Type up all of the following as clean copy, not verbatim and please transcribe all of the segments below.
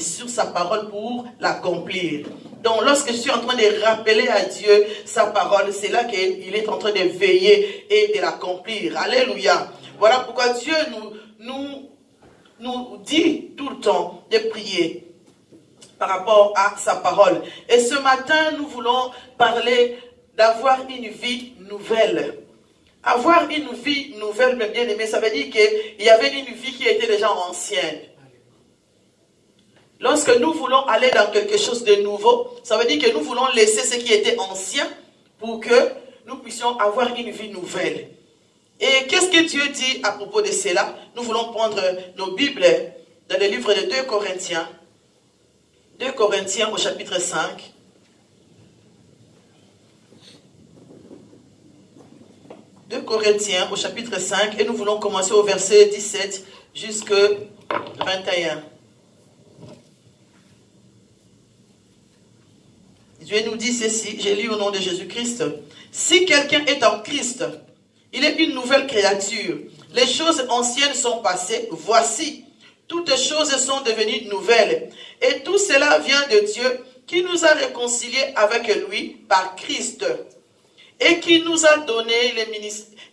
sur sa parole pour l'accomplir. Donc, lorsque je suis en train de rappeler à Dieu sa parole, c'est là qu'il est en train de veiller et de l'accomplir. Alléluia. Voilà pourquoi Dieu nous dit tout le temps de prier par rapport à sa parole. Et ce matin, nous voulons parler d'avoir une vie nouvelle. Avoir une vie nouvelle, mes bien-aimés, ça veut dire qu'il y avait une vie qui était déjà ancienne. Lorsque nous voulons aller dans quelque chose de nouveau, ça veut dire que nous voulons laisser ce qui était ancien pour que nous puissions avoir une vie nouvelle. Et qu'est-ce que Dieu dit à propos de cela? Nous voulons prendre nos Bibles dans le livre de 2 Corinthiens. 2 Corinthiens au chapitre 5. 2 Corinthiens au chapitre 5 et nous voulons commencer au verset 17 jusqu'à 21. Dieu nous dit ceci, j'ai lu au nom de Jésus-Christ. Si quelqu'un est en Christ, il est une nouvelle créature. Les choses anciennes sont passées, voici, toutes choses sont devenues nouvelles. Et tout cela vient de Dieu qui nous a réconciliés avec lui par Christ et qui nous a donné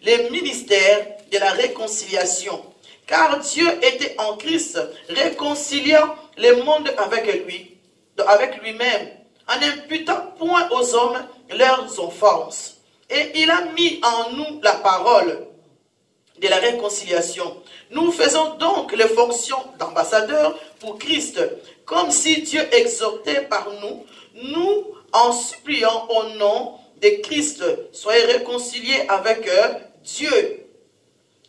les ministères de la réconciliation. Car Dieu était en Christ, réconciliant le monde avec lui-même, en n'imputant point aux hommes leurs offenses. Et il a mis en nous la parole de la réconciliation. Nous faisons donc les fonctions d'ambassadeurs pour Christ, comme si Dieu exhortait par nous en suppliant au nom de Christ, soyez réconciliés avec Dieu.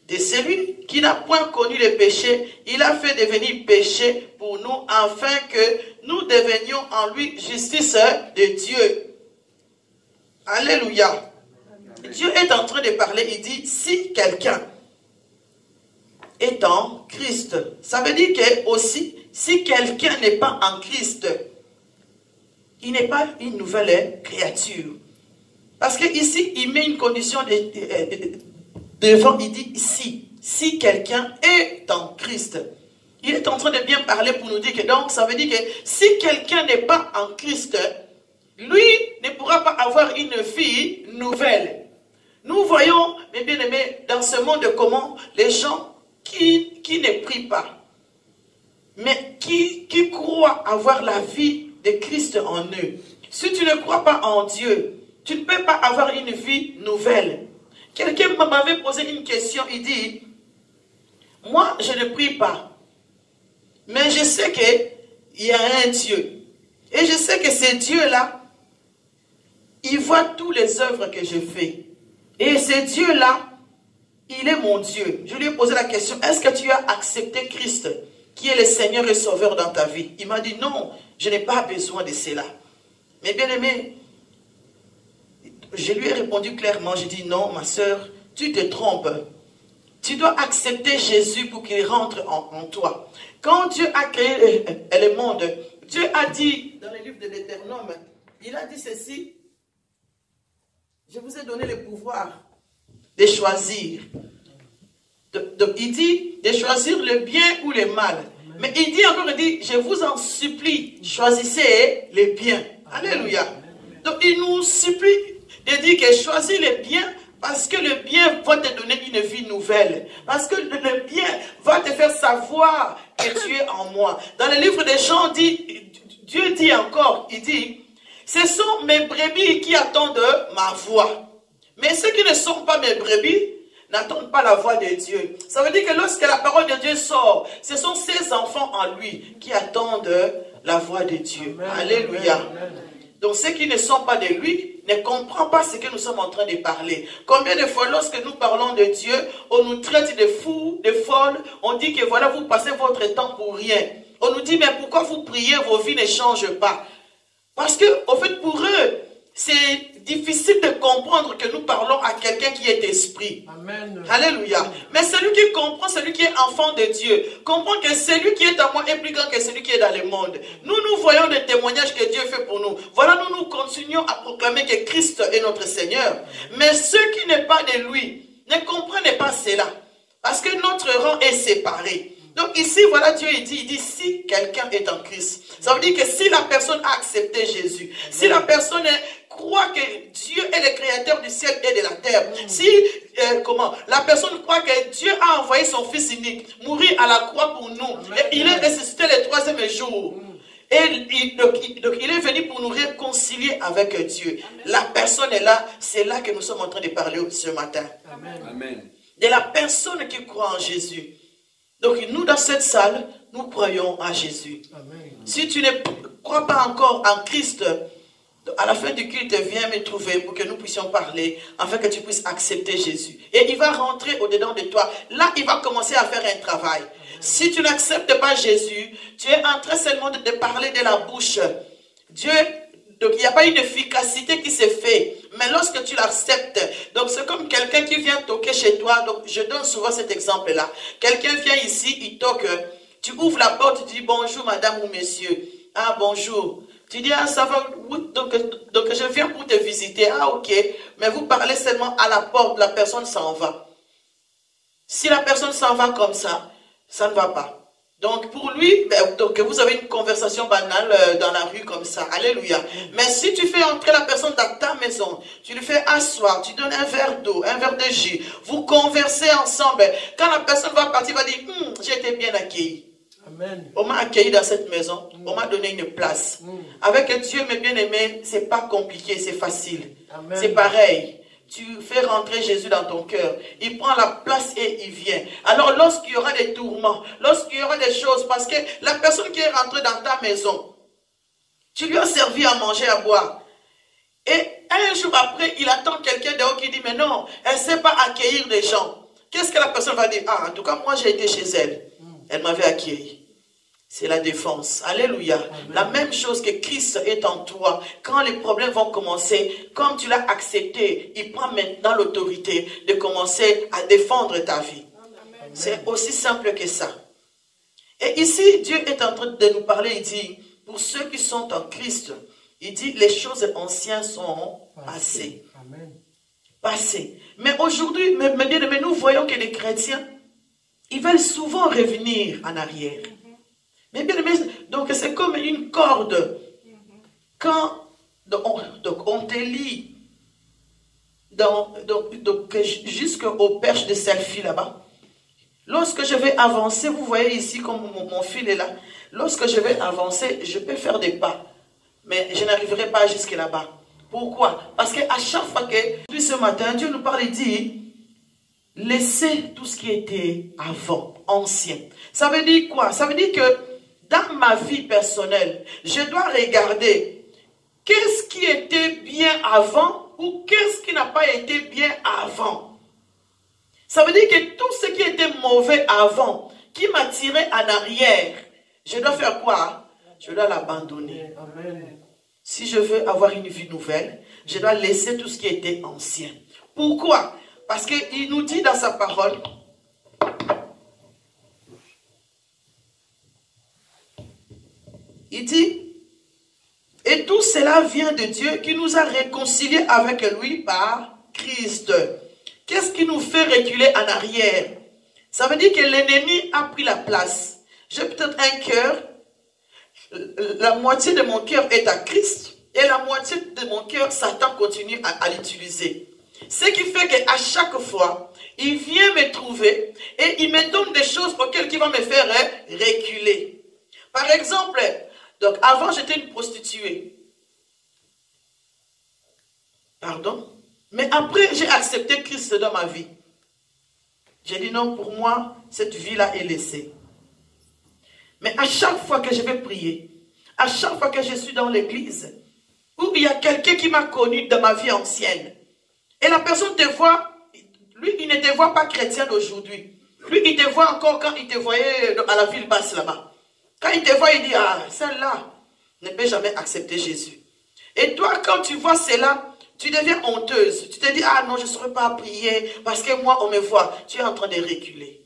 De celui qui n'a point connu le péché, il a fait devenir péché pour nous, afin que nous devenions en lui justice de Dieu. Alléluia. Dieu est en train de parler, il dit, si quelqu'un est en Christ, ça veut dire que aussi, si quelqu'un n'est pas en Christ, il n'est pas une nouvelle créature. Parce que ici, il met une condition devant, il dit si quelqu'un est en Christ. Il est en train de bien parler pour nous dire que donc, ça veut dire que si quelqu'un n'est pas en Christ, lui ne pourra pas avoir une vie nouvelle. Nous voyons, mes bien-aimés, dans ce monde comment les gens qui ne prient pas, mais qui croient avoir la vie de Christ en eux. Si tu ne crois pas en Dieu, tu ne peux pas avoir une vie nouvelle. Quelqu'un m'avait posé une question, il dit, moi je ne prie pas, mais je sais qu'il y a un Dieu. Et je sais que ce Dieu-là, il voit toutes les œuvres que je fais. Et ce Dieu-là, il est mon Dieu. Je lui ai posé la question, est-ce que tu as accepté Christ, qui est le Seigneur et Sauveur dans ta vie? Il m'a dit, non, je n'ai pas besoin de cela. Mais bien aimé, je lui ai répondu clairement, j'ai dit, non, ma soeur, tu te trompes. Tu dois accepter Jésus pour qu'il rentre en toi. Quand Dieu a créé le monde, Dieu a dit, dans le livre de l'Éternome, il a dit ceci, je vous ai donné le pouvoir de choisir. Il dit de choisir le bien ou le mal. Mais il dit encore, il dit, je vous en supplie, choisissez le bien. Alléluia. Donc il nous supplie de dire que choisis le bien parce que le bien va te donner une vie nouvelle. Parce que le bien va te faire savoir que tu es en moi. Dans le livre de Jean, Dieu dit encore, il dit, ce sont mes brebis qui attendent ma voix. Mais ceux qui ne sont pas mes brebis n'attendent pas la voix de Dieu. Ça veut dire que lorsque la parole de Dieu sort, ce sont ses enfants en lui qui attendent la voix de Dieu. Amen. Alléluia. Amen. Donc ceux qui ne sont pas de lui ne comprennent pas ce que nous sommes en train de parler. Combien de fois lorsque nous parlons de Dieu, on nous traite de fous, de folles, on dit que voilà, vous passez votre temps pour rien. On nous dit, mais pourquoi vous priez, vos vies ne changent pas? Parce que, au fait, pour eux, c'est difficile de comprendre que nous parlons à quelqu'un qui est esprit. Amen. Alléluia. Mais celui qui comprend, celui qui est enfant de Dieu, comprend que celui qui est en moi est plus grand que celui qui est dans le monde. Nous voyons des témoignages que Dieu fait pour nous. Voilà, nous continuons à proclamer que Christ est notre Seigneur. Mais ceux qui n'est pas de lui ne comprennent pas cela. Parce que notre rang est séparé. Donc ici, voilà, Dieu il dit si quelqu'un est en Christ. Ça veut dire que si la personne a accepté Jésus, si la personne croit que Dieu est le créateur du ciel et de la terre, si la personne croit que Dieu a envoyé son Fils unique mourir à la croix pour nous, et il est ressuscité le troisième jour. Et donc il est venu pour nous réconcilier avec Dieu. La personne est là, c'est là que nous sommes en train de parler ce matin. Amen. De la personne qui croit en Jésus. Donc nous dans cette salle, nous croyons en Jésus. Amen. Si tu ne crois pas encore en Christ, à la fin du culte, viens me trouver pour que nous puissions parler, afin que tu puisses accepter Jésus. Et il va rentrer au-dedans de toi. Là, il va commencer à faire un travail. Si tu n'acceptes pas Jésus, tu es en train seulement de parler de la bouche. Dieu, donc il n'y a pas une efficacité qui se fait. Mais lorsque tu l'acceptes, donc c'est comme quelqu'un qui vient toquer chez toi. Donc je donne souvent cet exemple-là. Quelqu'un vient ici, il toque. Tu ouvres la porte, tu dis bonjour madame ou monsieur. Ah bonjour. Tu dis ah ça va, donc je viens pour te visiter. Ah ok, mais vous parlez seulement à la porte, la personne s'en va. Si la personne s'en va comme ça ne va pas. Donc pour lui, donc vous avez une conversation banale dans la rue comme ça. Alléluia. Mais si tu fais entrer la personne dans ta maison, tu lui fais asseoir, tu donnes un verre d'eau, un verre de jus, vous conversez ensemble. Quand la personne va partir, va dire, j'ai été bien accueilli. Amen. On m'a accueilli dans cette maison, on m'a donné une place. Avec Dieu, mes bien-aimés, c'est pas compliqué, c'est facile. C'est pareil. Tu fais rentrer Jésus dans ton cœur. Il prend la place et il vient. Alors lorsqu'il y aura des tourments, lorsqu'il y aura des choses, parce que la personne qui est rentrée dans ta maison, tu lui as servi à manger, à boire. Et un jour après, il attend quelqu'un dehors qui dit, mais non, elle ne sait pas accueillir les gens. Qu'est-ce que la personne va dire? Ah, en tout cas, moi j'ai été chez elle. Elle m'avait accueilli. C'est la défense. Alléluia. Amen. La même chose que Christ est en toi. Quand les problèmes vont commencer, comme tu l'as accepté, il prend maintenant l'autorité de commencer à défendre ta vie. C'est aussi simple que ça. Et ici, Dieu est en train de nous parler. Il dit, pour ceux qui sont en Christ, il dit, les choses anciennes sont passées. Passées. Mais aujourd'hui, mais nous voyons que les chrétiens, ils veulent souvent revenir en arrière. Mais bien aimé, donc c'est comme une corde. Quand on te lie jusqu'au perche de selfie là-bas. Lorsque je vais avancer, vous voyez ici comme mon fil est là. Lorsque je vais avancer, je peux faire des pas. Mais je n'arriverai pas jusque là-bas. Pourquoi? Parce qu'à chaque fois que, ce matin, Dieu nous parle et dit, laissez tout ce qui était avant, ancien. Ça veut dire quoi? Ça veut dire que dans ma vie personnelle, je dois regarder qu'est-ce qui était bien avant ou qu'est-ce qui n'a pas été bien avant. Ça veut dire que tout ce qui était mauvais avant, qui m'a tiré en arrière, je dois faire quoi? Je dois l'abandonner. Si je veux avoir une vie nouvelle, je dois laisser tout ce qui était ancien. Pourquoi? Parce qu'il nous dit dans sa parole, il dit, et tout cela vient de Dieu qui nous a réconciliés avec lui par Christ. Qu'est-ce qui nous fait reculer en arrière? Ça veut dire que l'ennemi a pris la place. J'ai peut-être un cœur, la moitié de mon cœur est à Christ, et la moitié de mon cœur, Satan continue à l'utiliser. Ce qui fait qu'à chaque fois, il vient me trouver et il me donne des choses auxquelles il va me faire reculer. Par exemple, donc avant j'étais une prostituée. Pardon? Mais après j'ai accepté Christ dans ma vie. J'ai dit non, pour moi, cette vie-là est laissée. Mais à chaque fois que je vais prier, à chaque fois que je suis dans l'église, où il y a quelqu'un qui m'a connu dans ma vie ancienne, et la personne te voit, lui il ne te voit pas chrétien d'aujourd'hui. Lui il te voit encore quand il te voyait à la ville basse là-bas. Quand il te voit, il dit, ah, celle-là ne peut jamais accepter Jésus. Et toi, quand tu vois cela, tu deviens honteuse. Tu te dis, ah non, je ne saurais pas prier parce que moi, on me voit. Tu es en train de reculer.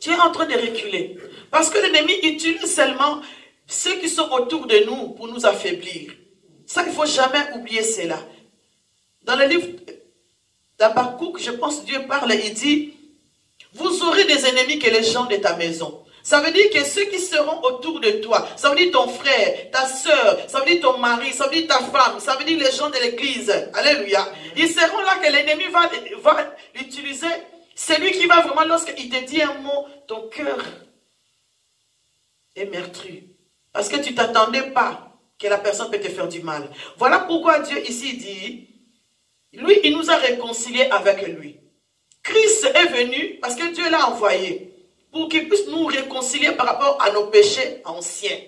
Tu es en train de reculer. Parce que l'ennemi utilise seulement ceux qui sont autour de nous pour nous affaiblir. Ça, il ne faut jamais oublier cela. Dans le livre d'Habakkuk, je pense que Dieu parle, il dit, vous aurez des ennemis que les gens de ta maison. Ça veut dire que ceux qui seront autour de toi, ça veut dire ton frère, ta soeur, ça veut dire ton mari, ça veut dire ta femme, ça veut dire les gens de l'église. Alléluia. Ils seront là que l'ennemi va l'utiliser. C'est lui qui va vraiment, lorsqu'il te dit un mot, ton cœur est meurtri. Parce que tu ne t'attendais pas que la personne peut te faire du mal. Voilà pourquoi Dieu ici dit, lui, il nous a réconciliés avec lui. Christ est venu parce que Dieu l'a envoyé pour qu'il puisse nous réconcilier par rapport à nos péchés anciens.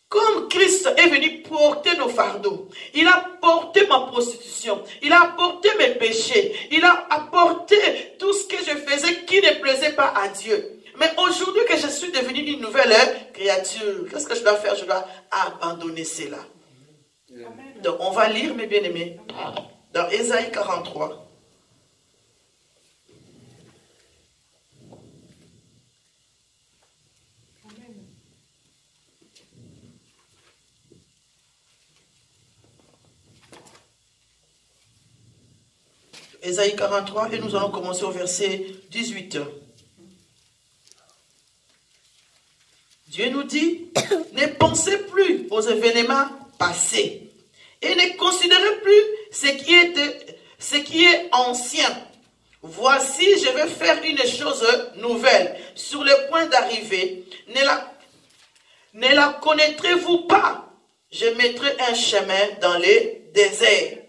Comme Christ est venu porter nos fardeaux, il a porté ma prostitution, il a porté mes péchés, il a apporté tout ce que je faisais qui ne plaisait pas à Dieu. Mais aujourd'hui que je suis devenue une nouvelle créature, qu'est-ce que je dois faire? Je dois abandonner cela. Amen. Donc on va lire, mes bien-aimés, dans Ésaïe 43. Ésaïe 43, et nous allons commencer au verset 18. Dieu nous dit, ne pensez plus aux événements passés et ne considérez plus ce qui est ancien. Voici, je vais faire une chose nouvelle sur le point d'arriver. Ne la connaîtrez-vous pas? Je mettrai un chemin dans les déserts.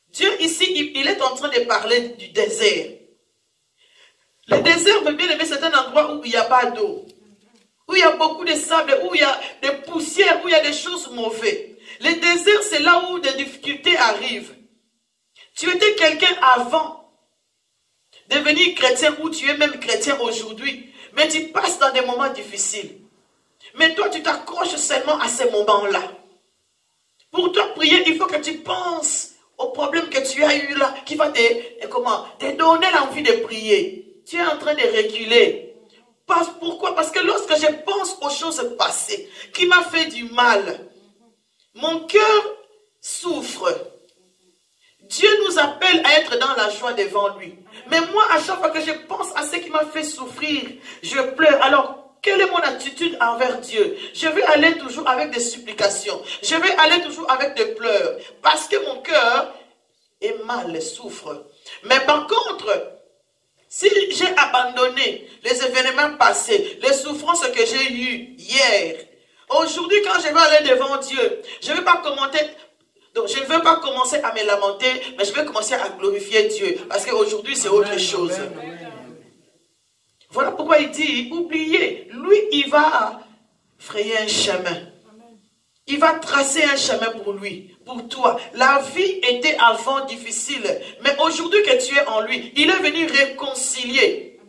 Dieu ici, il est en train de parler du désert. Le désert, bien aimé, c'est un endroit où il n'y a pas d'eau. Où il y a beaucoup de sable, où il y a des poussières, où il y a des choses mauvaises. Le désert, c'est là où des difficultés arrivent. Tu étais quelqu'un avant de devenir chrétien, ou tu es même chrétien aujourd'hui, mais tu passes dans des moments difficiles. Mais toi, tu t'accroches seulement à ces moments-là. Pour toi, prier, il faut que tu penses au problème que tu as eu là, qui va te donner l'envie de prier. Tu es en train de reculer. Pourquoi? Parce que lorsque je pense aux choses passées, qui m'a fait du mal, mon cœur souffre. Dieu nous appelle à être dans la joie devant lui. Mais moi, à chaque fois que je pense à ce qui m'a fait souffrir, je pleure. Alors, quelle est mon attitude envers Dieu? Je vais aller toujours avec des supplications. Je vais aller toujours avec des pleurs. Parce que mon cœur est mal, souffre. Mais par contre, si j'ai abandonné les événements passés, les souffrances que j'ai eues hier, aujourd'hui quand je vais aller devant Dieu, je ne vais pas commenter. Donc je ne veux pas commencer à me lamenter, mais je vais commencer à glorifier Dieu. Parce qu'aujourd'hui c'est autre chose. Amen. Voilà pourquoi il dit, oubliez, lui il va frayer un chemin. Il va tracer un chemin pour lui, pour toi. La vie était avant difficile, mais aujourd'hui que tu es en lui, il est venu réconcilier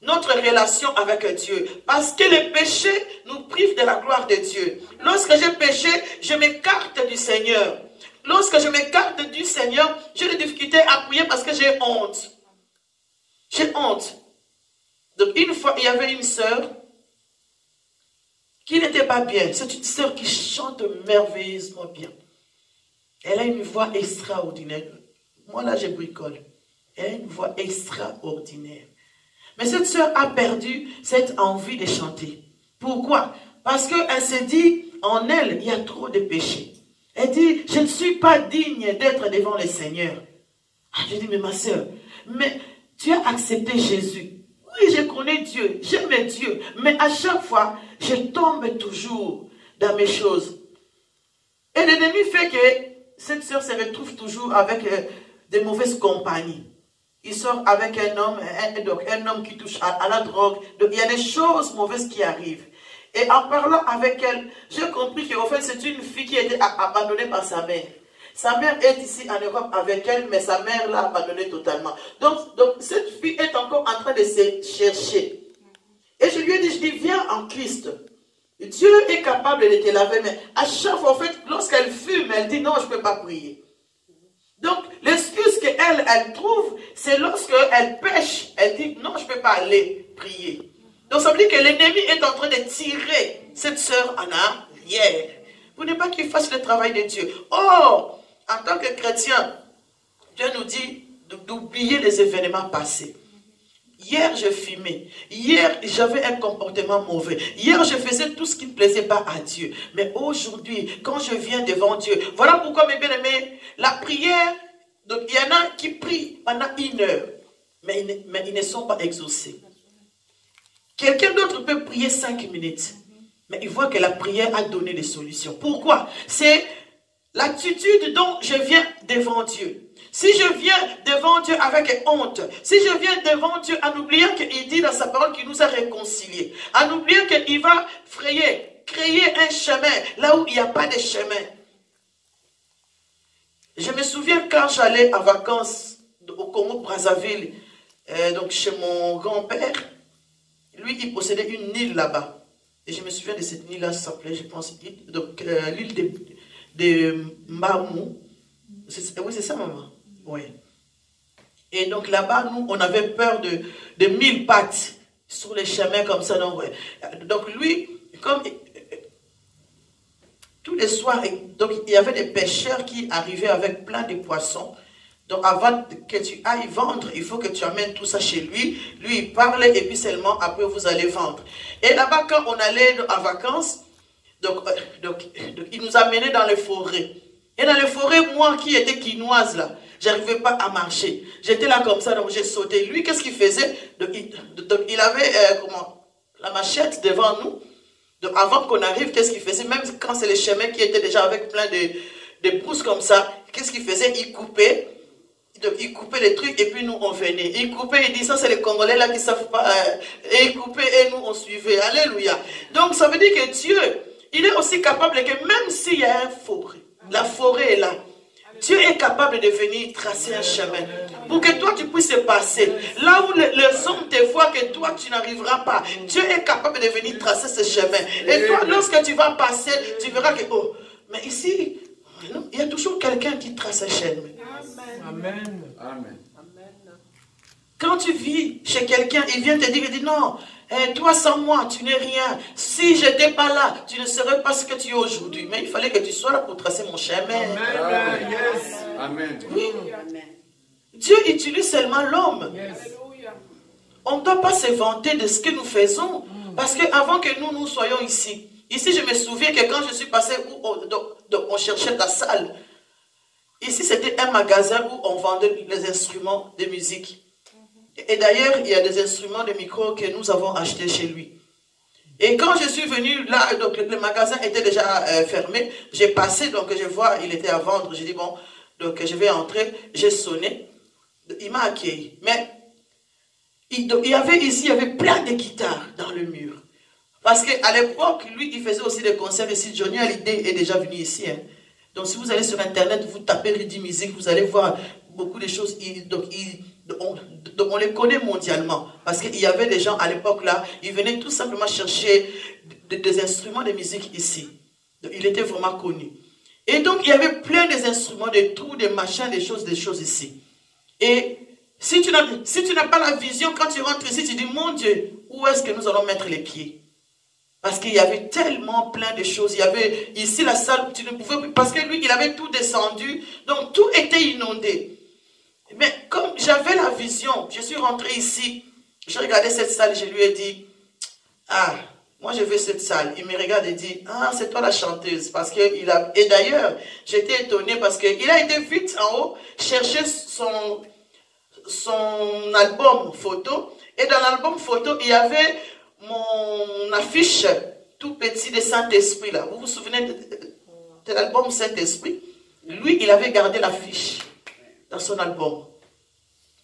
notre relation avec Dieu. Parce que les péchés nous privent de la gloire de Dieu. Lorsque j'ai péché, je m'écarte du Seigneur. Lorsque je m'écarte du Seigneur, j'ai des difficultés à prier parce que j'ai honte. J'ai honte. Donc une fois, il y avait une sœur qui n'était pas bien. C'est une sœur qui chante merveilleusement bien. Elle a une voix extraordinaire. Moi là, je bricole. Elle a une voix extraordinaire. Mais cette sœur a perdu cette envie de chanter. Pourquoi? Parce qu'elle s'est dit, en elle, il y a trop de péchés. Elle dit, je ne suis pas digne d'être devant le Seigneur. Ah, je dis, mais ma sœur, mais tu as accepté Jésus. Oui, je connais Dieu, j'aime Dieu, mais à chaque fois, je tombe toujours dans mes choses. Et l'ennemi fait que cette sœur se retrouve toujours avec de mauvaises compagnies. Il sort avec un homme qui touche à la drogue. Donc il y a des choses mauvaises qui arrivent. Et en parlant avec elle, j'ai compris qu'en fait c'est une fille qui a été abandonnée par sa mère. Sa mère est ici en Europe avec elle, mais sa mère l'a abandonnée totalement. Donc cette fille est encore en train de se chercher. Et je lui ai dit, viens en Christ. Dieu est capable de te laver, mais à chaque fois, en fait, lorsqu'elle fume, elle dit non, je ne peux pas prier. Donc, l'excuse qu'elle trouve, c'est lorsqu'elle pêche, elle dit non, je ne peux pas aller prier. Donc, ça veut dire que l'ennemi est en train de tirer cette sœur en arrière. Vous n'êtes pas qu'il fasse le travail de Dieu. Or, en tant que chrétien, Dieu nous dit d'oublier les événements passés. Hier, je fumais. Hier, j'avais un comportement mauvais. Hier, je faisais tout ce qui ne plaisait pas à Dieu. Mais aujourd'hui, quand je viens devant Dieu, voilà pourquoi, mes bien-aimés, la prière, donc il y en a qui prient pendant 1 heure, mais ils ne sont pas exaucés. Quelqu'un d'autre peut prier 5 minutes, mais il voit que la prière a donné des solutions. Pourquoi? C'est l'attitude dont je viens devant Dieu. Si je viens devant Dieu avec honte, si je viens devant Dieu en oubliant qu'il dit dans sa parole qu'il nous a réconciliés, en oubliant qu'il va créer un chemin là où il n'y a pas de chemin. Je me souviens quand j'allais en vacances au Congo-Brazzaville, donc chez mon grand-père, lui il possédait une île là-bas. Et je me souviens de cette île-là, ça s'appelait, je pense, l'île de Mamou. Oui, c'est ça, maman. Oui. Et donc là-bas, nous, on avait peur de 1000 pattes sur les chemins comme ça. Donc lui, comme tous les soirs, donc, il y avait des pêcheurs qui arrivaient avec plein de poissons. Donc avant que tu ailles vendre, il faut que tu amènes tout ça chez lui. Lui, il parle et puis seulement après, vous allez vendre. Et là-bas, quand on allait en vacances, donc, il nous amenait dans les forêts. Et dans les forêts, moi qui étais quinoise là, j'arrivais pas à marcher. J'étais là comme ça, donc j'ai sauté. Lui, qu'est-ce qu'il faisait? Donc, il avait la machette devant nous. Donc avant qu'on arrive, qu'est-ce qu'il faisait? Même quand c'est les chemins qui étaient déjà avec plein de brousses comme ça, qu'est-ce qu'il faisait? Il coupait. Donc il coupait les trucs et puis nous on venait. Il coupait, il dit ça c'est les Congolais là qui ne savent pas. Et il coupait et nous on suivait. Alléluia. Donc ça veut dire que Dieu, il est aussi capable que même s'il y a un forêt, la forêt est là. Dieu est capable de venir tracer un chemin pour que toi tu puisses passer. Là où les hommes te voient que toi tu n'arriveras pas, Dieu est capable de venir tracer ce chemin. Et toi, lorsque tu vas passer, tu verras que, oh, mais ici, il y a toujours quelqu'un qui trace un chemin. Amen. Amen. Quand tu vis chez quelqu'un, il vient te dire, il dit non, toi sans moi, tu n'es rien. Si je n'étais pas là, tu ne serais pas ce que tu es aujourd'hui. Mais il fallait que tu sois là pour tracer mon chemin. Amen. Yes. Amen. Oui. Dieu utilise seulement l'homme. Yes. On ne doit pas se vanter de ce que nous faisons. Parce qu'avant que nous soyons ici, je me souviens que quand je suis passé, on cherchait la salle. Ici, c'était un magasin où on vendait les instruments de musique. Et d'ailleurs, il y a des instruments de micro que nous avons achetés chez lui. Et quand je suis venu là, donc le magasin était déjà fermé. J'ai passé, donc je vois, il était à vendre. J'ai dit, bon, donc je vais entrer. J'ai sonné. Il m'a accueilli. Mais il y avait plein de guitares dans le mur. Parce qu'à l'époque, lui, il faisait aussi des concerts ici. Johnny Hallyday est déjà venu ici. Hein. Donc si vous allez sur Internet, vous tapez Ridi Music, vous allez voir beaucoup de choses. On les connaît mondialement. Parce qu'il y avait des gens à l'époque là, ils venaient tout simplement chercher des instruments de musique ici. Donc, il était vraiment connu. Et donc il y avait plein d'instruments, des trous, des machins, des choses ici. Et si tu n'as pas la vision, quand tu rentres ici, tu dis, mon Dieu, où est-ce que nous allons mettre les pieds? Parce qu'il y avait tellement plein de choses. Il y avait ici la salle, tu ne pouvais plus, parce que lui, il avait tout descendu. Donc tout était inondé. Mais comme j'avais la vision, je suis rentré ici, je regardais cette salle, je lui ai dit, ah, moi je veux cette salle. Il me regarde et dit, ah, c'est toi la chanteuse. Parce que et d'ailleurs, j'étais étonné parce qu'il a été vite en haut chercher son album photo. Et dans l'album photo, il y avait mon affiche tout petit de Saint-Esprit là. Vous vous souvenez de l'album Saint-Esprit? Lui, il avait gardé l'affiche dans son album.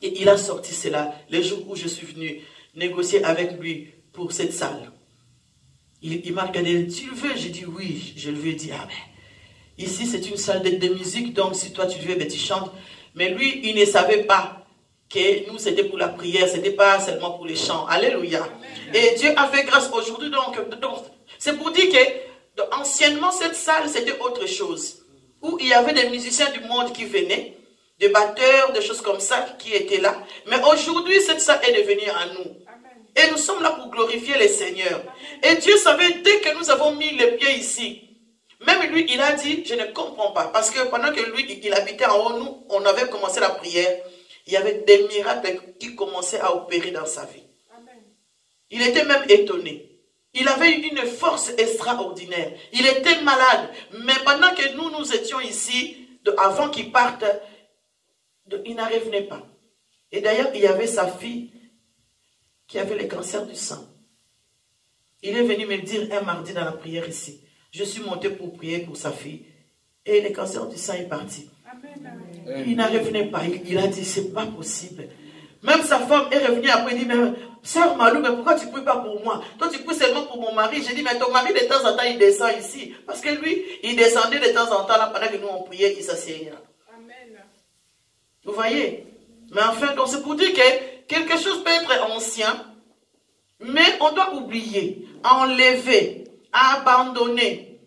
Et il a sorti cela le jour où je suis venu négocier avec lui pour cette salle. Il m'a regardé, tu le veux? J'ai dit oui, je le veux. Il dit, ah ben, ici c'est une salle de musique, donc si toi tu le veux, ben, tu chantes. Mais lui, il ne savait pas que nous c'était pour la prière, c'était pas seulement pour les chants. Alléluia. Et Dieu a fait grâce aujourd'hui. Donc c'est pour dire que anciennement cette salle c'était autre chose. Où il y avait des musiciens du monde qui venaient, des batteurs, des choses comme ça qui étaient là. Mais aujourd'hui cette salle est devenue à nous. Et nous sommes là pour glorifier le Seigneur. Et Dieu savait dès que nous avons mis les pieds ici. Même lui, il a dit, je ne comprends pas. Parce que pendant que lui, il habitait en haut, nous, on avait commencé la prière. il y avait des miracles qui commençaient à opérer dans sa vie. Il était même étonné. Il avait une force extraordinaire. Il était malade. Mais pendant que nous étions ici, avant qu'il parte, il n'en revenait pas. Et d'ailleurs, il y avait sa fille qui avait le cancer du sang. Il est venu me dire un mardi dans la prière ici. Je suis monté pour prier pour sa fille. Et le cancer du sang est parti. Amen. Il n'en revenait pas. Il a dit, c'est pas possible. Même sa femme est revenue après, il dit, mais sœur Malou, mais pourquoi tu ne pries pas pour moi? Toi, tu pries seulement pour mon mari. J'ai dit, mais ton mari, de temps en temps, il descend ici. Parce que lui, il descendait de temps en temps, là, pendant que nous, on priait, il s'asseyait là. Amen. Vous voyez? Mais enfin, donc c'est pour dire que quelque chose peut être ancien, mais on doit oublier, enlever, abandonner,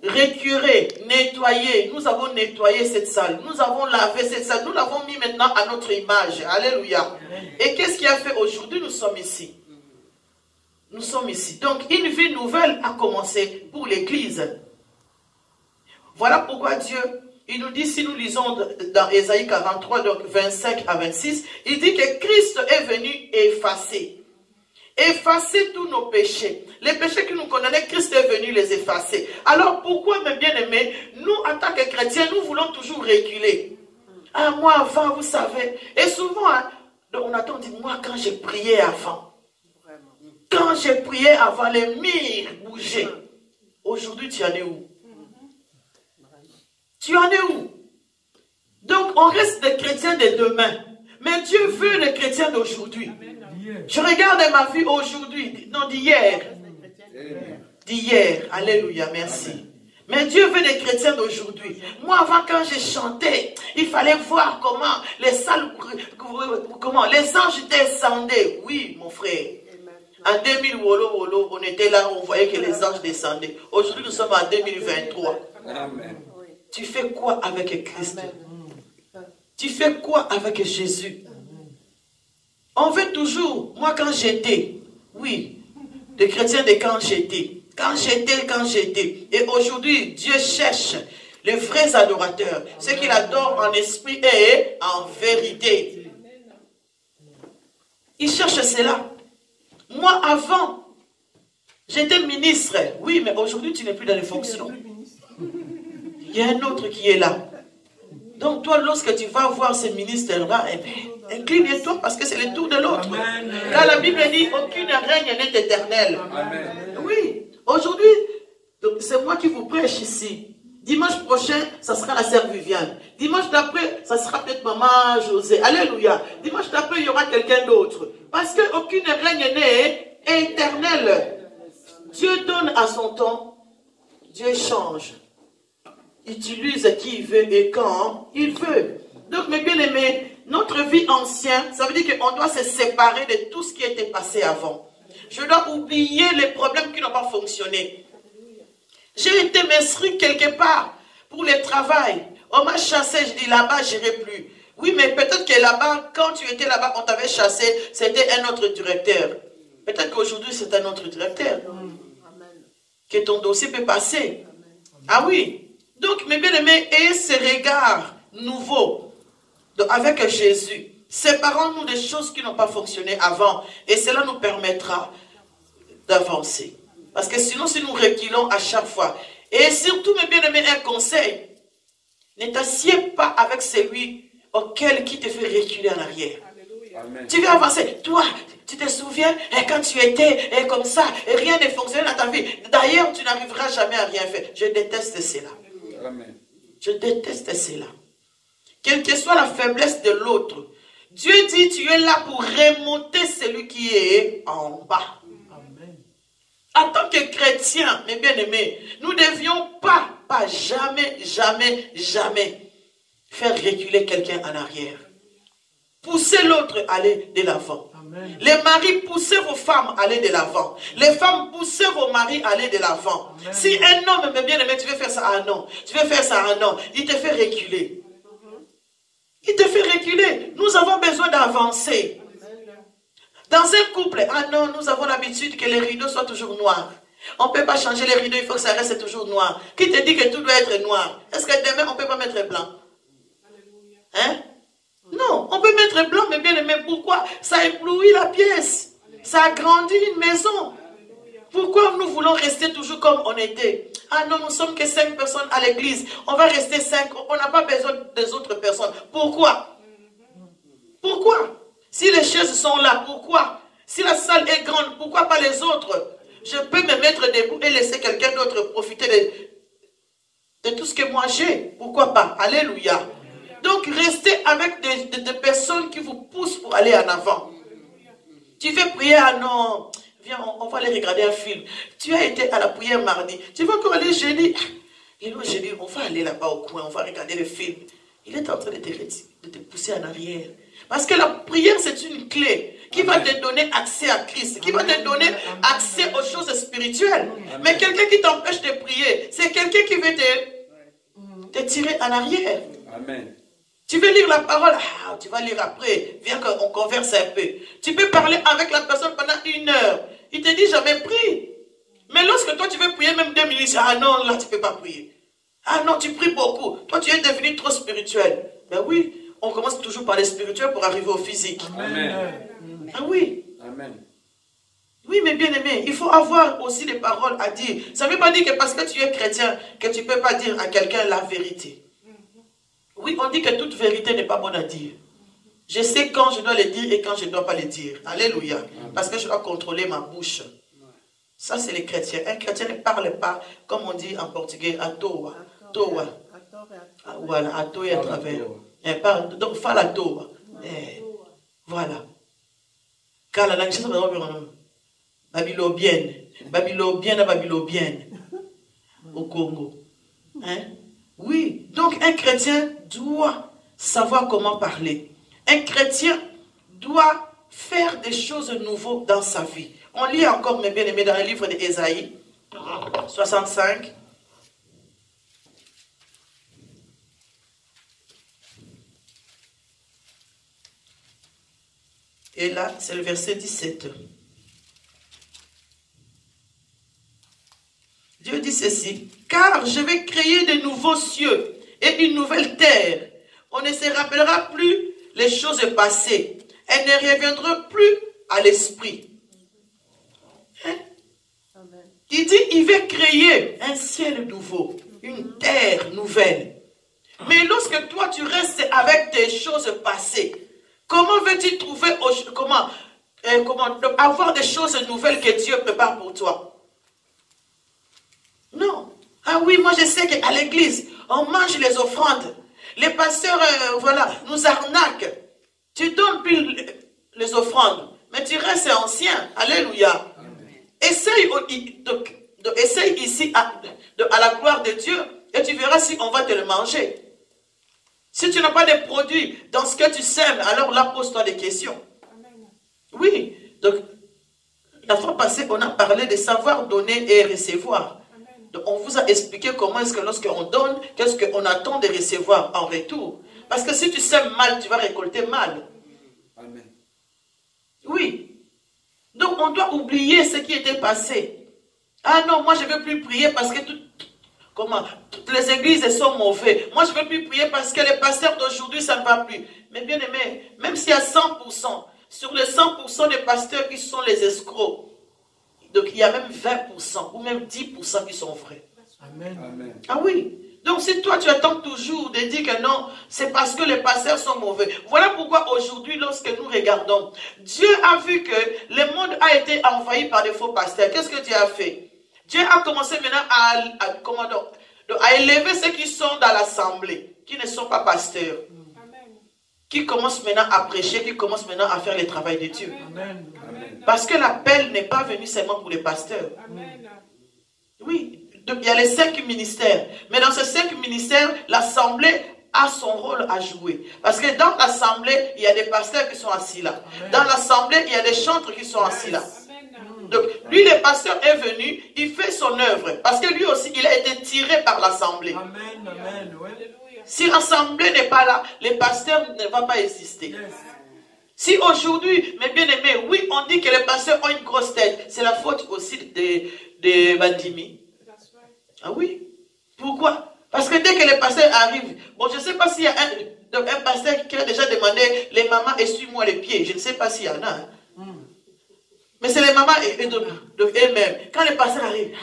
récurer, nettoyer. Nous avons nettoyé cette salle, nous avons lavé cette salle, nous l'avons mis maintenant à notre image. Alléluia. Et qu'est-ce qui a fait aujourd'hui? Nous sommes ici. Nous sommes ici. Donc une vie nouvelle a commencé pour l'Église. Voilà pourquoi Dieu, il nous dit, si nous lisons dans Ésaïe 43, donc 25 à 26, il dit que Christ est venu effacer tous nos péchés. Les péchés que nous condamnaient, Christ est venu les effacer. Alors pourquoi, mes bien-aimés, nous, en tant que chrétiens, nous voulons toujours reculer? Ah, moi avant, vous savez. Et souvent, hein, on attend, dit, moi quand j'ai prié avant, les murs bougeaient. Aujourd'hui, tu en es où? Tu en es où? Donc, on reste des chrétiens de demain. Mais Dieu veut les chrétiens d'aujourd'hui. Je regarde ma vie aujourd'hui, non d'hier. D'hier, alléluia, merci. Mais Dieu veut des chrétiens d'aujourd'hui. Moi, avant, quand je chantais, il fallait voir comment les anges descendaient. Oui, mon frère. En 2000, on était là, on voyait que les anges descendaient. Aujourd'hui, nous sommes en 2023. Amen. Tu fais quoi avec Christ? Tu fais quoi avec Jésus? On veut toujours, moi quand j'étais, oui, des chrétiens de quand j'étais. Et aujourd'hui, Dieu cherche les vrais adorateurs, ceux qui l'adorent en esprit et en vérité. Il cherche cela. Moi avant, j'étais ministre. Oui, mais aujourd'hui tu n'es plus dans les fonctions. Il y a un autre qui est là. Donc toi, lorsque tu vas voir ce ministère-là, eh bien, incline-toi parce que c'est le tour de l'autre. Car la Bible dit, aucune règne n'est éternelle. Oui, aujourd'hui, c'est moi qui vous prêche ici. Dimanche prochain, ça sera la sœur Viviane. Dimanche d'après, ça sera peut-être maman José. Alléluia. Dimanche d'après, il y aura quelqu'un d'autre. Parce qu'aucune règne n'est éternelle. Dieu donne à son temps. Dieu change. Utilise qui il veut et quand il veut. Donc, mes bien-aimés, notre vie ancienne, ça veut dire qu'on doit se séparer de tout ce qui était passé avant. Je dois oublier les problèmes qui n'ont pas fonctionné. J'ai été m'inscrire quelque part pour le travail. On m'a chassé, je dis là-bas, je n'irai plus. Oui, mais peut-être que là-bas, quand tu étais là-bas, on t'avait chassé, c'était un autre directeur. Peut-être qu'aujourd'hui, c'est un autre directeur. Que ton dossier peut passer. Ah oui. Donc, mes bien-aimés, ayez ce regard nouveau avec Jésus. Séparons-nous des choses qui n'ont pas fonctionné avant. Et cela nous permettra d'avancer. Parce que sinon, si nous reculons à chaque fois. Et surtout, mes bien-aimés, un conseil. Ne t'assieds pas avec celui qui te fait reculer en arrière. Amen. Tu veux avancer. Toi, tu te souviens, quand tu étais comme ça, et rien ne fonctionnait dans ta vie. D'ailleurs, tu n'arriveras jamais à rien faire. Je déteste cela. Amen. Je déteste cela. Quelle que soit la faiblesse de l'autre, Dieu dit, tu es là pour remonter celui qui est en bas. Amen. En tant que chrétiens, mes bien-aimés, nous ne devions pas jamais faire reculer quelqu'un en arrière. Poussez l'autre à aller de l'avant. Les maris, poussez vos femmes à aller de l'avant. Les femmes, poussez vos maris à aller de l'avant. Si un homme, mes bien-aimés, tu veux faire ça, ah non. Tu veux faire ça, ah non. Il te fait reculer. Il te fait reculer. Nous avons besoin d'avancer. Dans un couple, ah non, nous avons l'habitude que les rideaux soient toujours noirs. On ne peut pas changer les rideaux, il faut que ça reste toujours noir. Qui te dit que tout doit être noir? Est-ce que demain, on ne peut pas mettre blanc? Hein? Non, on peut mettre blanc, mais bien aimé, pourquoi? Ça éblouit la pièce. Ça agrandit une maison. Pourquoi nous voulons rester toujours comme on était? Ah non, nous sommes que 5 personnes à l'église. On va rester 5. On n'a pas besoin des autres personnes. Pourquoi? Pourquoi? Si les chaises sont là, pourquoi? Si la salle est grande, pourquoi pas les autres? Je peux me mettre debout et laisser quelqu'un d'autre profiter de tout ce que moi j'ai. Pourquoi pas? Alléluia. Donc, restez avec des personnes qui vous poussent pour aller en avant. Tu veux prier, ah non, viens, on va aller regarder un film. Tu as été à la prière mardi. Tu vas encore aller jeudi. Et là, jeudi, on va aller là-bas au coin, on va regarder le film. Il est en train de te pousser en arrière. Parce que la prière, c'est une clé qui va te donner accès à Christ, qui va te donner accès aux choses spirituelles. Mais quelqu'un qui t'empêche de prier, c'est quelqu'un qui veut te tirer en arrière. Amen. Tu veux lire la parole, ah, tu vas lire après, viens qu'on converse un peu. Tu peux parler avec la personne pendant 1 heure. Il te dit jamais prie. Mais lorsque toi tu veux prier même 2 minutes, ah non, là tu ne peux pas prier. Ah non, tu pries beaucoup. Toi tu es devenu trop spirituel. Ben oui, on commence toujours par les spirituels pour arriver au physique. Amen. Ah oui. Amen. Oui, mais bien aimé, il faut avoir aussi des paroles à dire. Ça ne veut pas dire que parce que tu es chrétien, que tu ne peux pas dire à quelqu'un la vérité. Oui, on dit que toute vérité n'est pas bonne à dire. Je sais quand je dois le dire et quand je ne dois pas le dire. Alléluia. Parce que je dois contrôler ma bouche. Ça, c'est les chrétiens. Un chrétien ne parle pas, comme on dit en portugais, à toa. Toa. Voilà, à toa et à travers. Donc, fa la toa. Voilà. Car la langue, c'est babylobienne. Babylobienne à babylobienne. Au Congo. Hein? Oui, donc un chrétien doit savoir comment parler. Un chrétien doit faire des choses nouvelles dans sa vie. On lit encore, mes bien-aimés, dans le livre d'Ésaïe, 65. Et là, c'est le verset 17. Dieu dit ceci, car je vais créer de nouveaux cieux et une nouvelle terre. On ne se rappellera plus les choses passées. Elles ne reviendront plus à l'esprit. Hein? Il dit, il va créer un ciel nouveau, une terre nouvelle. Mais lorsque toi, tu restes avec tes choses passées, comment veux-tu trouver, comment avoir des choses nouvelles que Dieu prépare pour toi? Non. Ah oui, moi je sais qu'à l'église, on mange les offrandes. Les pasteurs, voilà, nous arnaquent. Tu donnes plus les offrandes, mais tu restes ancien. Alléluia. Essaye ici à la gloire de Dieu et tu verras si on va te le manger. Si tu n'as pas de produits dans ce que tu sèmes, alors là, pose-toi des questions. Oui. Donc, la fois passée, on a parlé de savoir donner et recevoir. Donc, on vous a expliqué comment est-ce que lorsqu'on donne, qu'est-ce qu'on attend de recevoir en retour. Parce que si tu sèmes mal, tu vas récolter mal. Amen. Oui. Donc, on doit oublier ce qui était passé. Ah non, moi je ne veux plus prier parce que toutes les églises sont mauvaises. Moi je ne veux plus prier parce que les pasteurs d'aujourd'hui, ça ne va plus. Mais bien aimé, même s'il y a 100%, sur les 100% des pasteurs qui sont les escrocs, donc il y a même 20% ou même 10% qui sont vrais. Amen. Amen. Ah oui. Donc si toi tu attends toujours de dire que non, c'est parce que les pasteurs sont mauvais. Voilà pourquoi aujourd'hui, lorsque nous regardons, Dieu a vu que le monde a été envahi par des faux pasteurs. Qu'est-ce que Dieu a fait? Dieu a commencé maintenant à élever ceux qui sont dans l'assemblée, qui ne sont pas pasteurs. Amen. Qui commencent maintenant à prêcher, qui commencent maintenant à faire le travail de Dieu. Amen. Amen. Parce que l'appel n'est pas venu seulement pour les pasteurs. Amen. Oui. Donc, il y a les 5 ministères. Mais dans ces 5 ministères, l'assemblée a son rôle à jouer. Parce que dans l'assemblée, il y a des pasteurs qui sont assis là. Amen. Dans l'assemblée, il y a des chantres qui sont assis là. Amen. Donc, lui, le pasteur est venu, il fait son œuvre. Parce que lui aussi, il a été tiré par l'assemblée. Amen. Amen. Ouais. Si l'assemblée n'est pas là, le pasteur ne va pas exister. Yes. Si aujourd'hui, mes bien-aimés, oui, on dit que les pasteurs ont une grosse tête, c'est la faute aussi de Bandimi. Ah oui. Pourquoi? Parce que dès que les pasteurs arrivent, bon, je ne sais pas s'il y a Donc un pasteur qui a déjà demandé, les mamans, essuie-moi les pieds. Je ne sais pas s'il y en a. Hein. Mais c'est les mamans elles-mêmes. Quand les pasteurs arrivent,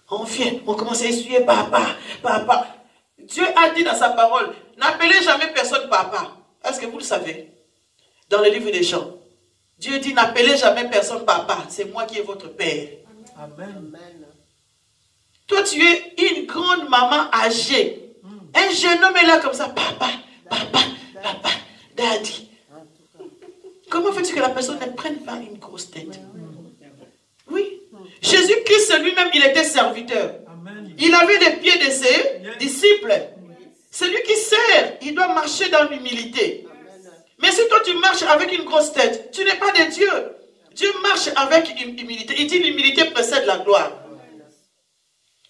on vient, on commence à essuyer papa, papa. Dieu a dit dans sa parole, n'appelez jamais personne papa. Est-ce que vous le savez? Dans le livre des Jean. Dieu dit, n'appelez jamais personne papa. C'est moi qui est votre père. Amen. Toi, tu es une grande maman âgée. Un jeune homme est là comme ça. Papa, papa, papa, daddy. Comment fais-tu que la personne ne prenne pas une grosse tête? Oui. Jésus-Christ lui-même, il était serviteur. Amen. Il avait les pieds de ses disciples. Celui qui sert, il doit marcher dans l'humilité. Mais si toi tu marches avec une grosse tête, tu n'es pas de Dieu. Dieu marche avec une humilité. Il dit l'humilité précède la gloire.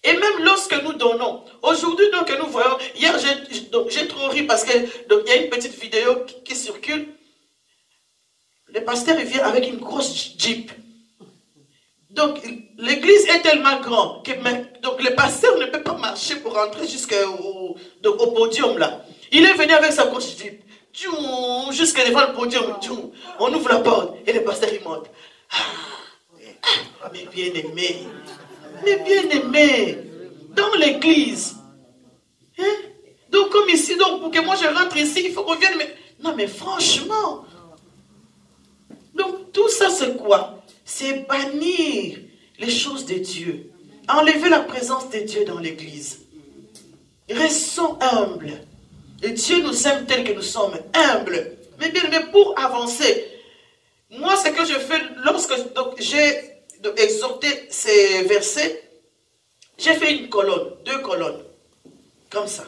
Et même lorsque nous donnons, aujourd'hui donc que nous voyons, hier j'ai trop ri parce qu'il y a une petite vidéo qui circule. Le pasteur il vient avec une grosse jeep. Donc l'église est tellement grande que donc le pasteur ne peut pas marcher pour rentrer jusqu'au podium là. Il est venu avec sa grosse jeep. Jusqu'à devant le podium. On ouvre la porte et le pasteur il monte. Mes bien-aimés. Mes bien-aimés, dans l'église. Hein? Donc comme ici, donc pour que moi je rentre ici, il faut qu'on vienne. Non mais franchement. Donc tout ça c'est quoi? C'est bannir les choses de Dieu. Enlever la présence de Dieu dans l'église. Restons humbles. Et Dieu nous aime tel que nous sommes humbles. Mais bien, mais pour avancer, moi ce que je fais lorsque j'ai exhorté ces versets, j'ai fait une colonne, 2 colonnes, comme ça.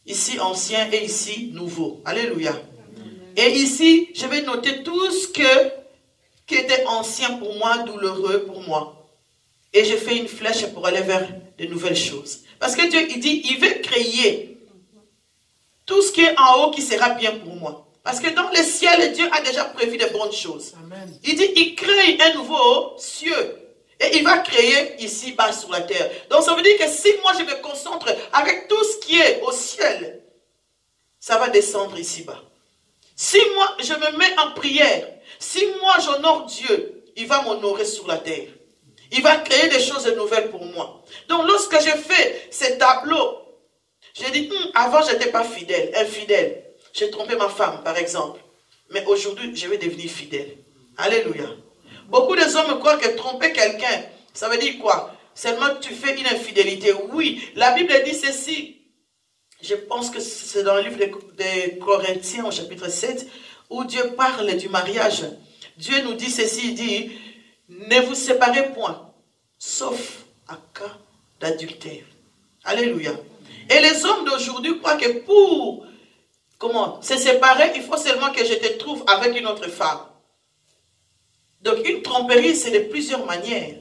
Ici ancien et ici nouveau. Alléluia. Et ici, je vais noter tout ce qui était ancien pour moi, douloureux pour moi. Et je fais une flèche pour aller vers de nouvelles choses. Parce que Dieu, il dit, il veut créer tout ce qui est en haut qui sera bien pour moi. Parce que dans le ciel, Dieu a déjà prévu de bonnes choses. Amen. Il dit, il crée un nouveau cieux. Et il va créer ici-bas sur la terre. Donc ça veut dire que si moi je me concentre avec tout ce qui est au ciel, ça va descendre ici-bas. Si moi je me mets en prière, si moi j'honore Dieu, il va m'honorer sur la terre. Il va créer des choses nouvelles pour moi. Donc lorsque je fais ces tableaux, j'ai dit, avant je n'étais pas fidèle, infidèle. J'ai trompé ma femme par exemple. Mais aujourd'hui je vais devenir fidèle. Alléluia. Beaucoup des hommes croient que tromper quelqu'un, ça veut dire quoi? Seulement tu fais une infidélité. Oui, la Bible dit ceci. Je pense que c'est dans le livre des Corinthiens au chapitre 7 où Dieu parle du mariage. Dieu nous dit ceci, il dit, ne vous séparez point, sauf à cas d'adultère. Alléluia. Et les hommes d'aujourd'hui croient que pour se séparer, il faut seulement que je te trouve avec une autre femme. Donc une tromperie, c'est de plusieurs manières.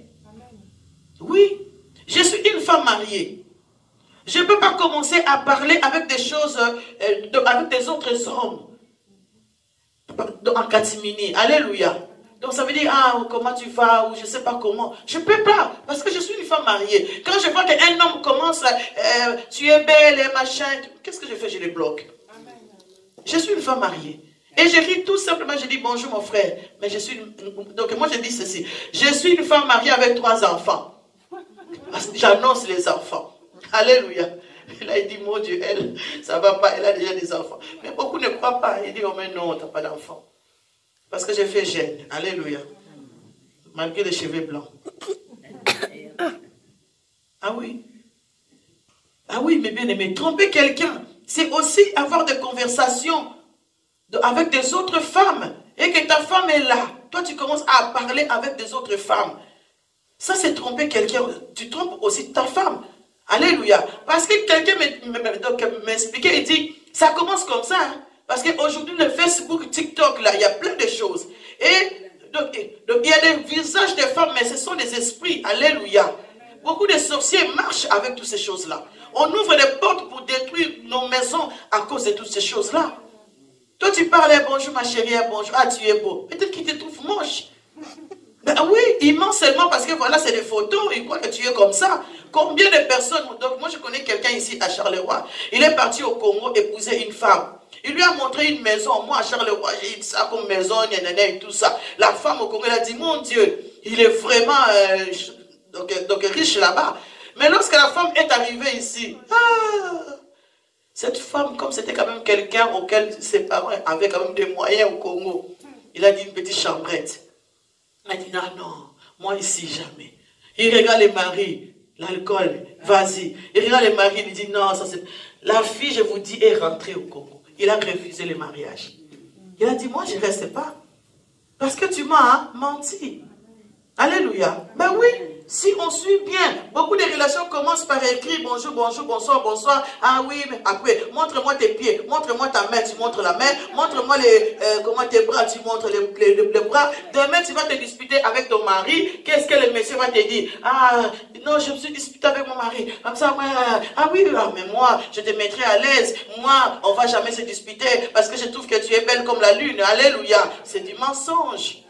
Oui, je suis une femme mariée. Je ne peux pas commencer à parler avec des choses, avec des autres hommes. En catimini. Alléluia. Donc ça veut dire, comment tu vas, ou je ne sais pas comment. Je ne peux pas, parce que je suis une femme mariée. Quand je vois qu'un homme commence, tu es belle et machin, qu'est-ce que je fais? Je les bloque. Je suis une femme mariée. Et je ris tout simplement, je dis bonjour mon frère. Mais je suis donc moi je dis ceci. Je suis une femme mariée avec 3 enfants. J'annonce les enfants. Alléluia. Et là il dit mon Dieu, elle, ça va pas, elle a déjà des enfants. Mais beaucoup ne croient pas. Il dit oh mais non, tu n'as pas d'enfants. Parce que j'ai fait jeune. Alléluia. Malgré les cheveux blancs. Ah oui. Ah oui, mais bien aimé, tromper quelqu'un, c'est aussi avoir des conversations avec des autres femmes. Et que ta femme est là. Toi, tu commences à parler avec des autres femmes. Ça, c'est tromper quelqu'un. Tu trompes aussi ta femme. Alléluia. Parce que quelqu'un m'expliquait, il dit, ça commence comme ça. Hein? Parce qu'aujourd'hui, le Facebook, TikTok, là, il y a plein de choses. Et donc, il y a des visages de femmes, mais ce sont des esprits. Alléluia. Beaucoup de sorciers marchent avec toutes ces choses-là. On ouvre des portes pour détruire nos maisons à cause de toutes ces choses-là. Toi, tu parles, bonjour ma chérie, bonjour, tu es beau. Peut-être qu'il te trouve moche. Ben oui, il ment seulement parce que voilà, c'est des photos, il croit que tu es comme ça. Combien de personnes, donc moi je connais quelqu'un ici à Charleroi, il est parti au Congo épouser une femme. Il lui a montré une maison, moi à Charleroi, j'ai eu ça comme maison, et tout ça. La femme au Congo, elle a dit, mon Dieu, il est vraiment donc riche là-bas. Mais lorsque la femme est arrivée ici, cette femme, comme c'était quand même quelqu'un auquel ses parents avaient quand même des moyens au Congo, il a dit une petite chambrette. Il a dit, non, moi ici, jamais. Il regarde les maris, l'alcool, vas-y. Il regarde les maris, il dit, non, ça c'est... La fille, je vous dis, est rentrée au Congo. Il a refusé le mariage. Il a dit, moi, je ne reste pas. Parce que tu m'as menti. Alléluia. Ben oui, si on suit bien, beaucoup de relations commencent par écrit, bonjour, bonjour, bonsoir, bonsoir. Ah oui, mais après, montre-moi tes pieds, montre-moi ta main, tu montres la main, montre-moi comment tes bras, tu montres les bras. Demain, tu vas te disputer avec ton mari. Qu'est-ce que le monsieur va te dire? Ah, non, je me suis disputé avec mon mari. Comme ça, moi, ah oui, mais moi, je te mettrai à l'aise. Moi, on ne va jamais se disputer parce que je trouve que tu es belle comme la lune. Alléluia. C'est du mensonge.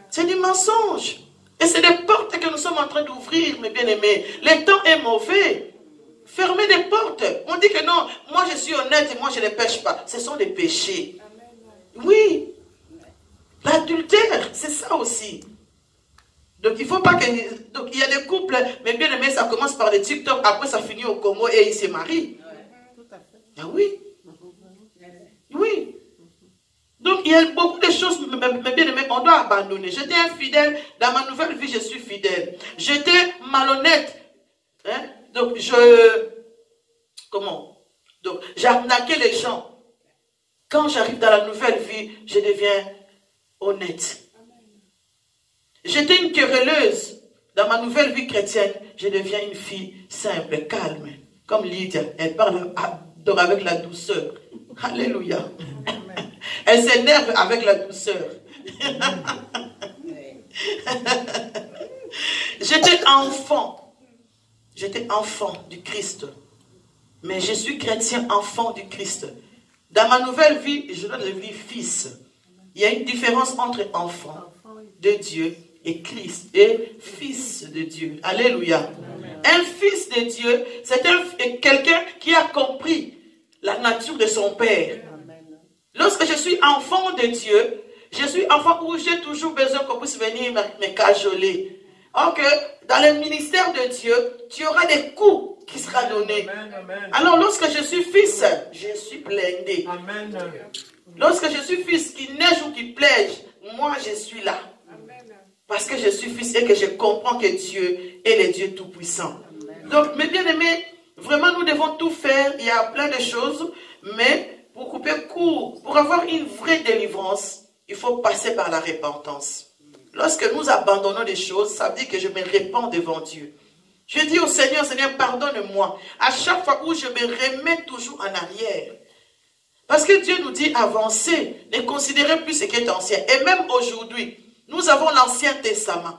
C'est du mensonge. Et c'est des portes que nous sommes en train d'ouvrir, mes bien-aimés. Le temps est mauvais. Fermez des portes. On dit que non, moi je suis honnête et moi je ne pêche pas. Ce sont des péchés. Oui. L'adultère, c'est ça aussi. Donc il ne faut pas que... Donc il y a des couples, mes bien-aimés, ça commence par des TikTok, après ça finit au Congo et ils se marient. Ah oui. Oui. Donc, il y a beaucoup de choses, mais bien aimé, on doit abandonner. J'étais infidèle, dans ma nouvelle vie, je suis fidèle. J'étais malhonnête. Hein? Donc, Donc, j'arnaquais les gens. Quand j'arrive dans la nouvelle vie, je deviens honnête. J'étais une querelleuse. Dans ma nouvelle vie chrétienne, je deviens une fille simple, calme. Comme Lydia, elle parle avec la douceur. Alléluia. Elle s'énerve avec la douceur. J'étais enfant. J'étais enfant du Christ. Mais je suis chrétien, enfant du Christ. Dans ma nouvelle vie, je dois devenir fils. Il y a une différence entre enfant de Dieu et Christ et fils de Dieu. Alléluia. Un fils de Dieu, c'est quelqu'un qui a compris la nature de son Père. Lorsque je suis enfant de Dieu, je suis enfant où j'ai toujours besoin qu'on puisse venir me cajoler. Or que dans le ministère de Dieu, tu auras des coups qui seront donnés. Alors lorsque je suis fils, je suis blindé. Lorsque je suis fils, qu'il neige ou qu'il plaise, moi je suis là. Parce que je suis fils et que je comprends que Dieu est le Dieu tout-puissant. Donc mes bien-aimés, vraiment nous devons tout faire. Il y a plein de choses, mais... Pour couper court, pour avoir une vraie délivrance, il faut passer par la repentance. Lorsque nous abandonnons des choses, ça veut dire que je me répands devant Dieu. Je dis au Seigneur, Seigneur, pardonne-moi. À chaque fois où je me remets toujours en arrière. Parce que Dieu nous dit avancer, ne considérez plus ce qui est ancien. Et même aujourd'hui, nous avons l'Ancien Testament.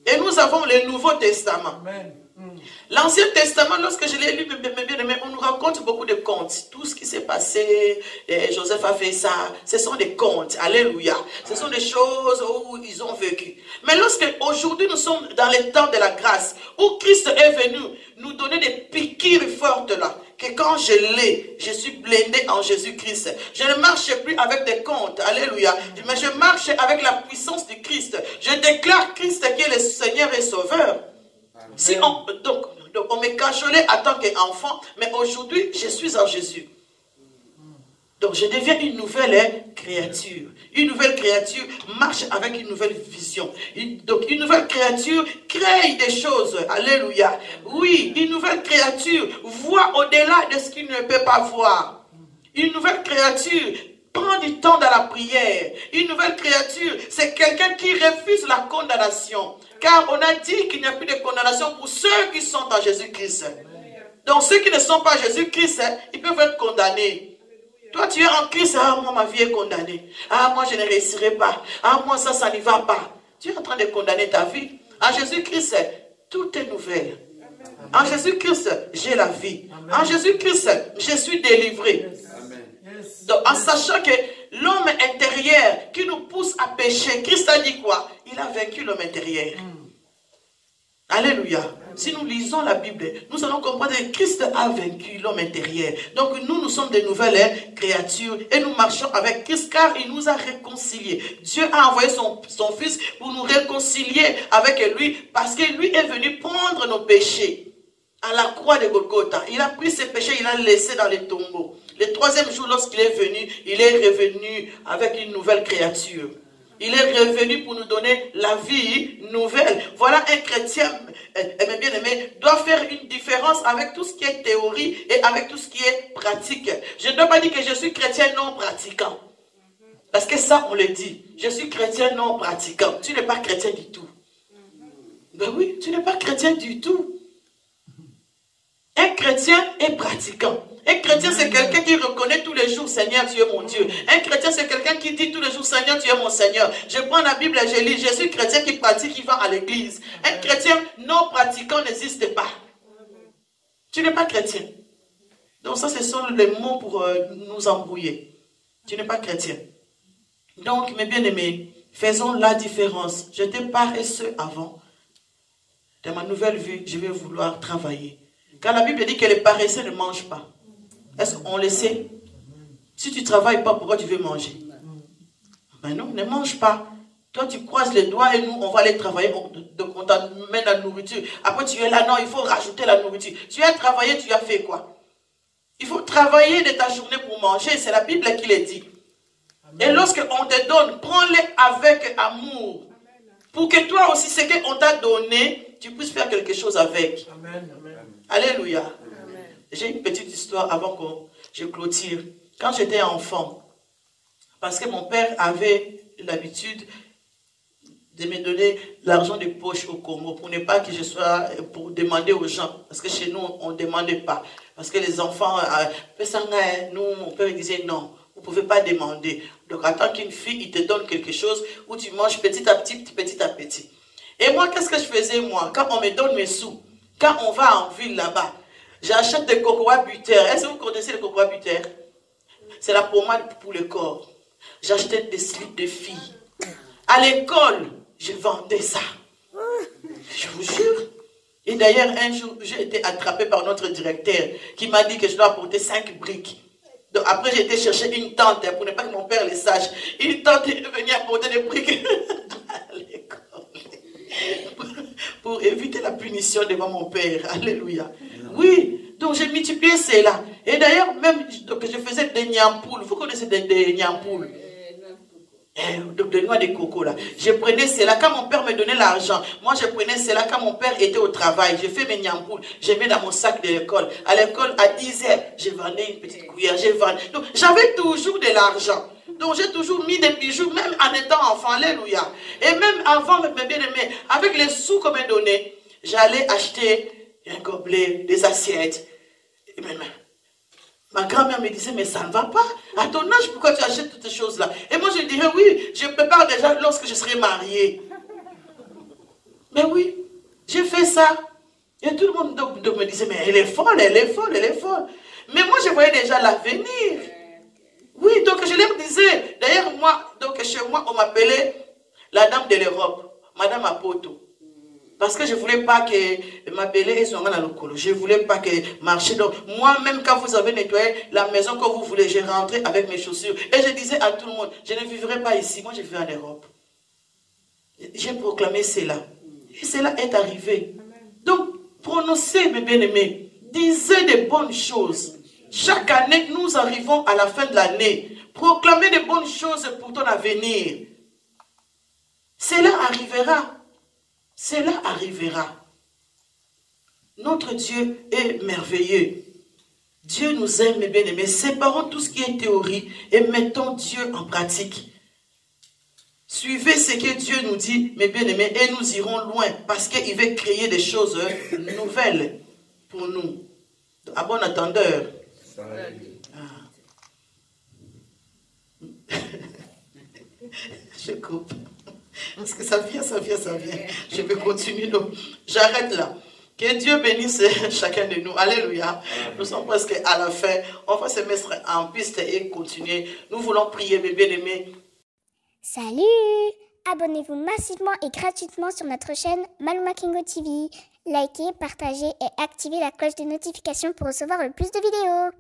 Et nous avons le Nouveau Testament. L'Ancien Testament, lorsque je l'ai lu, on nous raconte beaucoup de contes. Tout ce qui s'est passé, Joseph a fait ça, ce sont des contes. Alléluia. Ce sont des choses où ils ont vécu. Mais lorsque aujourd'hui nous sommes dans les temps de la grâce, où Christ est venu nous donner des piqûres fortes là, que quand je l'ai, je suis blindé en Jésus-Christ. Je ne marche plus avec des contes. Alléluia. Mais je marche avec la puissance du Christ. Je déclare Christ qui est le Seigneur et Sauveur. Si donc, on me cajolait en tant qu'enfant, mais aujourd'hui, je suis en Jésus. Donc, je deviens une nouvelle créature. Une nouvelle créature marche avec une nouvelle vision. Donc, une nouvelle créature crée des choses. Alléluia. Oui, une nouvelle créature voit au-delà de ce qu'il ne peut pas voir. Une nouvelle créature prend du temps dans la prière. Une nouvelle créature, c'est quelqu'un qui refuse la condamnation. Car on a dit qu'il n'y a plus de condamnation pour ceux qui sont en Jésus-Christ. Donc ceux qui ne sont pas en Jésus-Christ, ils peuvent être condamnés. Toi tu es en Christ, ah moi ma vie est condamnée. Ah moi je ne réussirai pas. Ah moi ça n'y va pas. Tu es en train de condamner ta vie. En Jésus-Christ, tout est nouvelle. En Jésus-Christ, j'ai la vie. En Jésus-Christ, je suis délivré. Donc en sachant que l'homme intérieur qui nous pousse à pécher, Christ a dit quoi? il a vaincu l'homme intérieur. Alléluia. Si nous lisons la Bible, nous allons comprendre que Christ a vaincu l'homme intérieur. Donc nous sommes de nouvelles créatures et nous marchons avec Christ car il nous a réconciliés. Dieu a envoyé son Fils pour nous réconcilier avec lui parce que lui est venu prendre nos péchés à la croix de Golgotha. Il a pris ses péchés, il a laissé dans les tombeaux. Le troisième jour, lorsqu'il est venu, il est revenu avec une nouvelle créature. Il est revenu pour nous donner la vie nouvelle. Voilà, un chrétien, mes bien-aimés, doit faire une différence avec tout ce qui est théorie et avec tout ce qui est pratique. Je ne dois pas dire que je suis chrétien non pratiquant. Parce que ça, on le dit. Je suis chrétien non pratiquant. Tu n'es pas chrétien du tout. Ben oui, tu n'es pas chrétien du tout. Un chrétien est pratiquant. Un chrétien, c'est quelqu'un qui reconnaît tous les jours, Seigneur, tu es mon Dieu. Un chrétien, c'est quelqu'un qui dit tous les jours, Seigneur, tu es mon Seigneur. Je prends la Bible et je lis. Je suis chrétien qui pratique, qui va à l'église. Un chrétien non pratiquant n'existe pas. Tu n'es pas chrétien. Donc ça, ce sont les mots pour nous embrouiller. Tu n'es pas chrétien. Donc, mes bien-aimés, faisons la différence. J'étais paresseux avant. Dans ma nouvelle vie, je vais vouloir travailler. Car la Bible dit que les paresseux ne mangent pas. Est-ce qu'on le sait? Si tu ne travailles pas, pourquoi tu veux manger? Ben non, ne mange pas. Toi, tu croises les doigts et nous, on va aller travailler. Donc, on t'amène la nourriture. Après, tu es là, non, il faut rajouter la nourriture. Tu as travaillé, tu as fait quoi? Il faut travailler de ta journée pour manger. C'est la Bible qui le dit. Amen. Et lorsqu'on te donne, prends-les avec amour. Pour que toi aussi, ce qu'on t'a donné, tu puisses faire quelque chose avec. Amen. Amen. Alléluia. J'ai une petite histoire avant que je clôture. Quand j'étais enfant, parce que mon père avait l'habitude de me donner l'argent de poche au Congo pour ne pas que je sois, pour demander aux gens. Parce que chez nous, on ne demandait pas. Parce que les enfants, nous, mon père disait non, vous ne pouvez pas demander. Donc, en tant qu'une fille, il te donne quelque chose où tu manges petit à petit, petit à petit. Et moi, qu'est-ce que je faisais, moi? Quand on me donne mes sous, quand on va en ville là-bas, j'achète des cocoa butter. Est-ce que vous connaissez les cocoa butter? C'est la pommade pour le corps. J'achetais des slips de filles. À l'école, je vendais ça. Je vous jure. Et d'ailleurs, un jour, j'ai été attrapée par notre directeur qui m'a dit que je dois apporter 5 briques. Donc après, j'ai été chercher une tante pour ne pas que mon père les sache. Une tante est venue apporter des briques à l'école. Pour éviter la punition devant mon père. Alléluia. Oui, donc j'ai multiplié cela. Et d'ailleurs, même donc, je faisais des niampoules. Vous connaissez des niampoules? Donc des noix de coco là. Je prenais cela quand mon père me donnait l'argent. Moi je prenais cela quand mon père était au travail. Je fais mes niampoules. Je mets dans mon sac de l'école. À l'école à 10 h, je vendais une petite cuillère. Donc j'avais toujours de l'argent. Donc j'ai toujours mis des bijoux, même en étant enfant. Alléluia. Et même avant, mes bien-aimés, avec les sous qu'on me donnait, j'allais acheter un gobelet, des assiettes. Et même, ma grand-mère me disait, mais ça ne va pas. À ton âge, pourquoi tu achètes toutes ces choses-là? Et moi, je dirais, oui, je prépare déjà lorsque je serai mariée. Mais oui, j'ai fait ça. Et tout le monde donc me disait, mais elle est folle, elle est folle, elle est folle. Mais moi, je voyais déjà l'avenir. Oui, donc je leur disais, d'ailleurs, moi, donc chez moi, on m'appelait la dame de l'Europe, Madame Apoto. Parce que je ne voulais pas que m'appeler et son dans le colo. Je ne voulais pas que marcher. Donc, moi-même, quand vous avez nettoyé la maison que vous voulez, j'ai rentré avec mes chaussures. Et je disais à tout le monde, je ne vivrai pas ici. Moi, je vais en Europe. J'ai proclamé cela. Et cela est arrivé. Donc, prononcez, mes bien-aimés. Disez de bonnes choses. Chaque année, nous arrivons à la fin de l'année. Proclamez de bonnes choses pour ton avenir. Cela arrivera. Cela arrivera. Notre Dieu est merveilleux. Dieu nous aime, mes bien-aimés. Séparons tout ce qui est théorie et mettons Dieu en pratique. Suivez ce que Dieu nous dit, mes bien-aimés, et nous irons loin parce qu'il veut créer des choses nouvelles pour nous. À bon entendeur. Je coupe. Parce que ça vient. Je vais continuer. Donc, j'arrête là. Que Dieu bénisse chacun de nous. Alléluia. Nous sommes presque à la fin. On va se mettre en piste et continuer. Nous voulons prier, mes bien-aimés. Salut! Abonnez-vous massivement et gratuitement sur notre chaîne Maluma Kingo TV. Likez, partagez et activez la cloche de notification pour recevoir le plus de vidéos.